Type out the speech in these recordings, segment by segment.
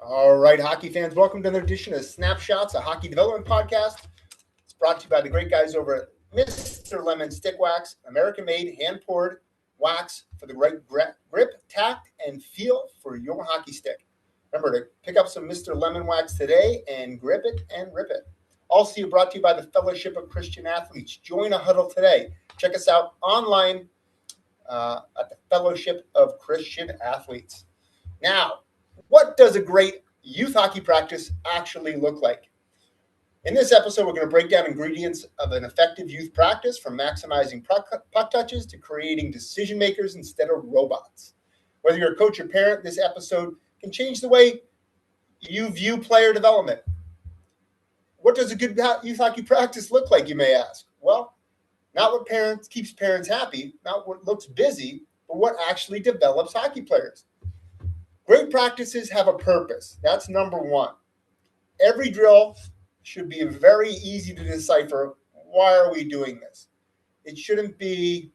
All right, hockey fans, welcome to another edition of Snapshots, a hockey development podcast. It's brought to you by the great guys over at Mr. Lemon Stick Wax, American-made, hand-poured wax for the right grip, tact, and feel for your hockey stick. Remember to pick up some Mr. Lemon Wax today and grip it and rip it. Also brought to you by the Fellowship of Christian Athletes. Join a huddle today. Check us out online at the Fellowship of Christian Athletes. Now, what does a great youth hockey practice actually look like? In this episode, we're going to break down ingredients of an effective youth practice, from maximizing puck touches to creating decision makers instead of robots. Whether you're a coach or parent, this episode can change the way you view player development. What does a good youth hockey practice look like, you may ask? Well, not what keeps parents happy, not what looks busy, but what actually develops hockey players. Great practices have a purpose. That's number one. Every drill should be very easy to decipher. Why are we doing this? It shouldn't be,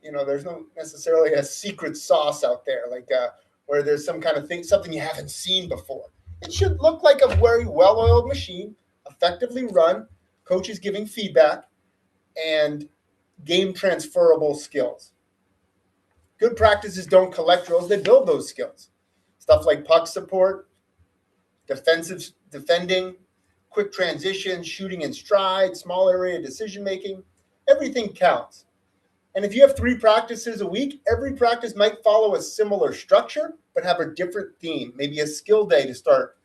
there's no necessarily a secret sauce out there, like where there's some kind of thing, something you haven't seen before. It should look like a very well-oiled machine, effectively run, coaches giving feedback, and game transferable skills. Good practices don't collect drills, they build those skills. Stuff like puck support, defending, quick transitions, shooting in stride, small area decision-making, everything counts. And if you have 3 practices a week, every practice might follow a similar structure, but have a different theme. Maybe a skill day to start.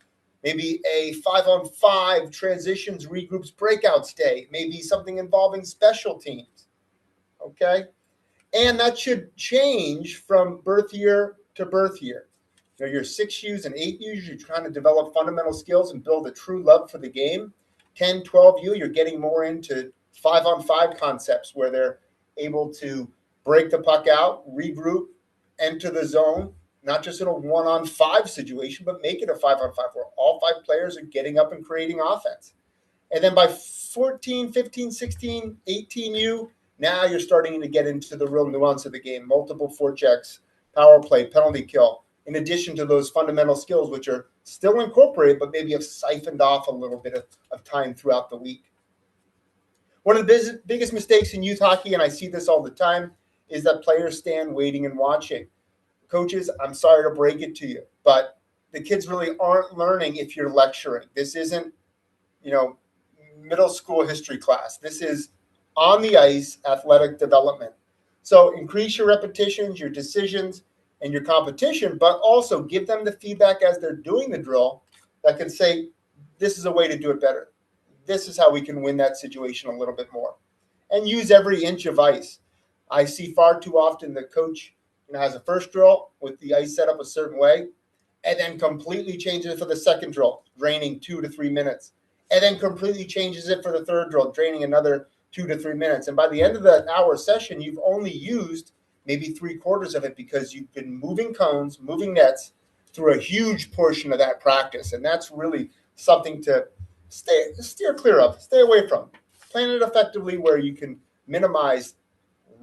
Maybe a 5-on-5 transitions, regroups, breakouts day. Maybe something involving special teams. Okay? And that should change from birth year to birth year. Your 6Us and 8Us, you're trying to develop fundamental skills and build a true love for the game. 10, 12U, you're getting more into 5-on-5 concepts where they're able to break the puck out, regroup, enter the zone, not just in a 1-on-5 situation, but make it a 5-on-5 where all 5 players are getting up and creating offense. And then by 14, 15, 16, 18U, now you're starting to get into the real nuance of the game, multiple forechecks, power play, penalty kill, in addition to those fundamental skills, which are still incorporated, but maybe have siphoned off a little bit of time throughout the week. One of the biggest mistakes in youth hockey, and I see this all the time, is that players stand waiting and watching. Coaches, I'm sorry to break it to you, but the kids really aren't learning if you're lecturing. This isn't, middle school history class. This is on the ice athletic development. So increase your repetitions, your decisions, and your competition, but also give them the feedback as they're doing the drill that can say, this is a way to do it better. This is how we can win that situation a little bit more. And use every inch of ice. I see far too often the coach has a first drill with the ice set up a certain way, and then completely changes it for the second drill, draining 2 to 3 minutes, and then completely changes it for the third drill, draining another 2 to 3 minutes. And by the end of that hour session, you've only used maybe 3/4 of it because you've been moving cones, moving nets through a huge portion of that practice. And that's really something to steer clear of, stay away from. Plan it effectively where you can minimize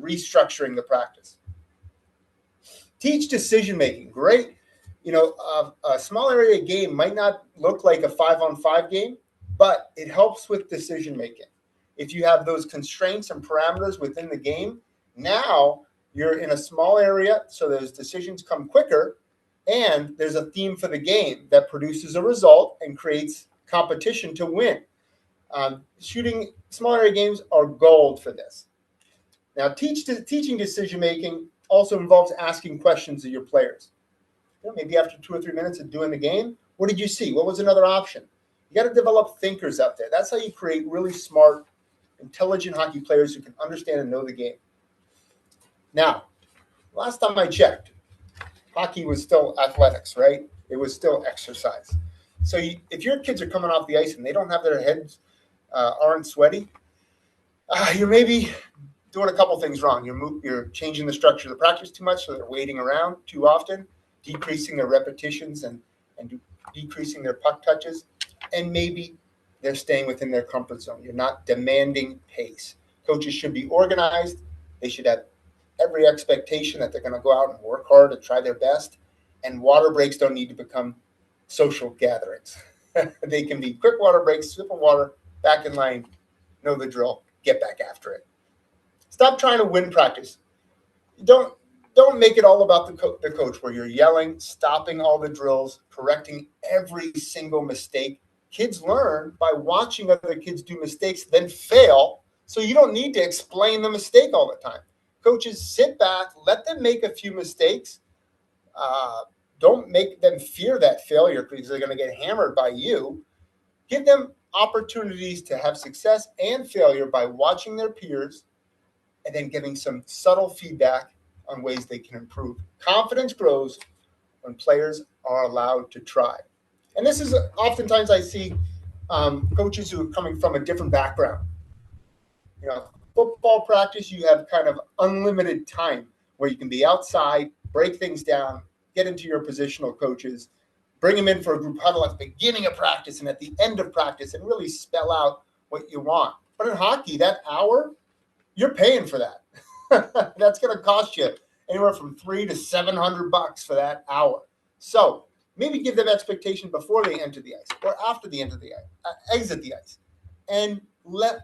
restructuring the practice. Teach decision-making. Great. A small area game might not look like a 5-on-5 game, but it helps with decision-making. If you have those constraints and parameters within the game, now you're in a small area, so those decisions come quicker, and there's a theme for the game that produces a result and creates competition to win. Shooting small area games are gold for this. Now, teaching decision-making also involves asking questions of your players. Maybe after 2 or 3 minutes of doing the game, what did you see? What was another option? You got to develop thinkers out there. That's how you create really smart, intelligent hockey players who can understand and know the game. Now, last time I checked, hockey was still athletics, right? It was still exercise. So if your kids are coming off the ice and they don't have their heads aren't sweaty, you're maybe doing a couple things wrong. You're changing the structure of the practice too much, so they're waiting around too often, decreasing their repetitions and decreasing their puck touches, and maybe they're staying within their comfort zone. You're not demanding pace. Coaches should be organized. They should have every expectation that they're going to go out and work hard and try their best. And water breaks don't need to become social gatherings. They can be quick water breaks, sip of water, back in line, know the drill, get back after it. Stop trying to win practice. Don't make it all about the coach where you're yelling, stopping all the drills, correcting every single mistake. Kids learn by watching other kids do mistakes, then fail. So you don't need to explain the mistake all the time. Coaches, sit back, let them make a few mistakes. Don't make them fear that failure because they're going to get hammered by you. Give them opportunities to have success and failure by watching their peers and then giving some subtle feedback on ways they can improve. Confidence grows when players are allowed to try. And this is oftentimes I see coaches who are coming from a different background. Football practice, you have kind of unlimited time where you can be outside, break things down, get into your positional coaches, bring them in for a group huddle at the beginning of practice and at the end of practice and really spell out what you want. But in hockey, that hour, you're paying for that. That's going to cost you anywhere from $300 to $700 for that hour. So maybe give them expectation before they enter the ice or after the end of the ice, exit the ice, and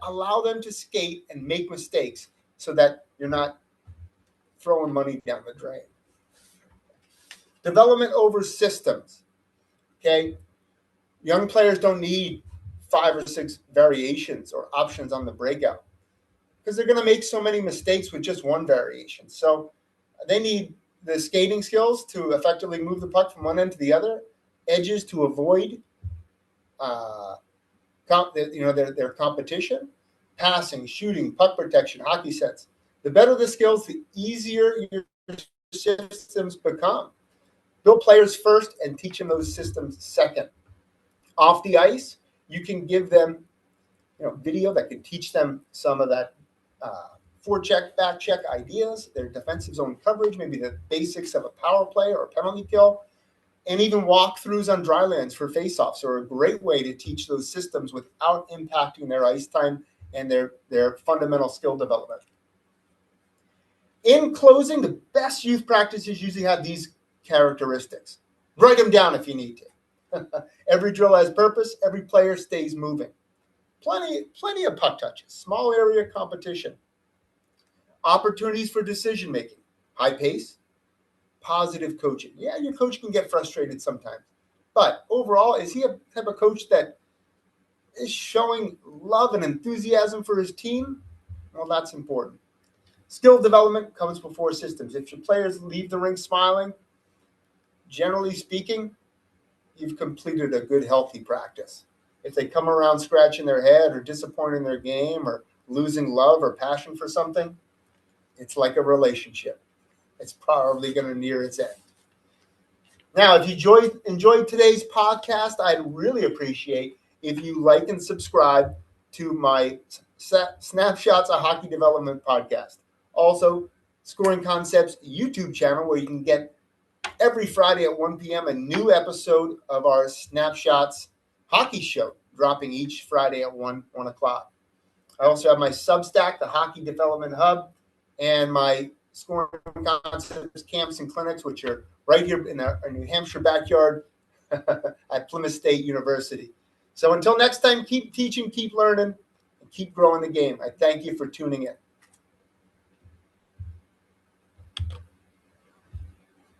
allow them to skate and make mistakes so that you're not throwing money down the drain. Development over systems. Okay, young players don't need 5 or 6 variations or options on the breakout because they're going to make so many mistakes with just one variation. So they need the skating skills to effectively move the puck from one end to the other, edges to avoid their competition, passing, shooting, puck protection, hockey sets. The better the skills, the easier your systems become. Build players first and teach them those systems second. Off the ice, you can give them video that can teach them some of that forecheck, back check ideas, their defensive zone coverage, maybe the basics of a power play or a penalty kill, and even walkthroughs on dry lands for faceoffs are a great way to teach those systems without impacting their ice time and their fundamental skill development. In closing, the best youth practices usually have these characteristics. Write them down if you need to. Every drill has purpose. Every player stays moving. Plenty of puck touches. Small area competition. Opportunities for decision making. High pace. Positive coaching. Yeah, your coach can get frustrated sometimes. But overall, is he a type of coach that is showing love and enthusiasm for his team? Well, that's important. Skill development comes before systems. If your players leave the rink smiling, generally speaking, you've completed a good, healthy practice. If they come around scratching their head or disappointing their game or losing love or passion for something, it's like a relationship. It's probably going to near its end. Now, if you enjoyed today's podcast, I'd really appreciate if you like and subscribe to my Snapshots of Hockey Development podcast. Also, Scoring Concepts YouTube channel where you can get every Friday at 1 p.m. a new episode of our Snapshots hockey show, dropping each Friday at 1 o'clock. I also have my Substack, the Hockey Development Hub, and my Scoring Concepts camps and clinics, which are right here in our New Hampshire backyard at Plymouth State University. So until next time, keep teaching, keep learning, and keep growing the game. I thank you for tuning in.